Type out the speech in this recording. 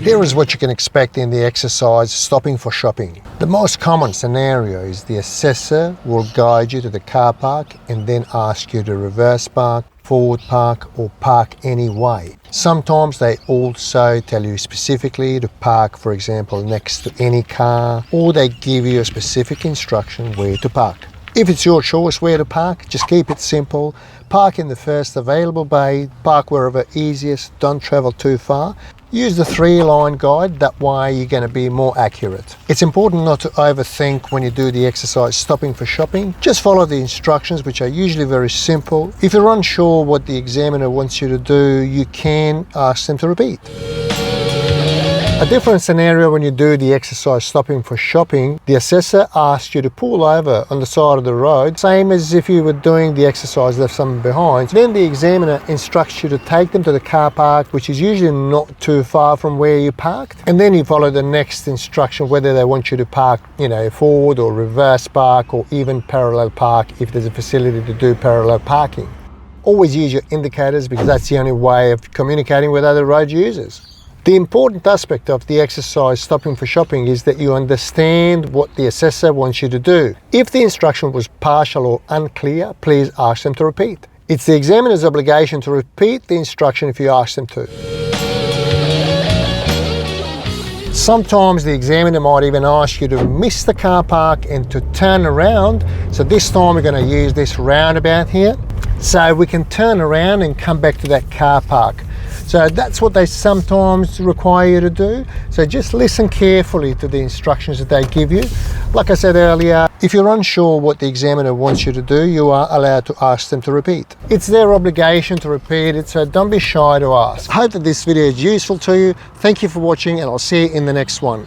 Here is what you can expect in the exercise stopping for shopping. The most common scenario is the assessor will guide you to the car park and then ask you to reverse park, forward park or park anyway. Sometimes they also tell you specifically to park, for example, next to any car, or they give you a specific instruction where to park. If it's your choice where to park, just keep it simple. Park in the first available bay, park wherever easiest, don't travel too far. Use the 3-line guide, that way you're going to be more accurate. It's important not to overthink when you do the exercise stopping for shopping. Just follow the instructions, which are usually very simple. If you're unsure what the examiner wants you to do, you can ask them to repeat. A different scenario when you do the exercise stopping for shopping, the assessor asks you to pull over on the side of the road, same as if you were doing the exercise left someone behind. Then the examiner instructs you to take them to the car park, which is usually not too far from where you parked. And then you follow the next instruction, whether they want you to park, forward or reverse park or even parallel park if there's a facility to do parallel parking. Always use your indicators because that's the only way of communicating with other road users. The important aspect of the exercise stopping for shopping is that you understand what the assessor wants you to do. If the instruction was partial or unclear, please ask them to repeat. It's the examiner's obligation to repeat the instruction if you ask them to. Sometimes the examiner might even ask you to miss the car park and to turn around. So this time we're going to use this roundabout here. So we can turn around and come back to that car park. So that's what they sometimes require you to do. So just listen carefully to the instructions that they give you. Like I said earlier, if you're unsure what the examiner wants you to do, you are allowed to ask them to repeat. It's their obligation to repeat it, so don't be shy to ask. I hope that this video is useful to you. Thank you for watching and I'll see you in the next one.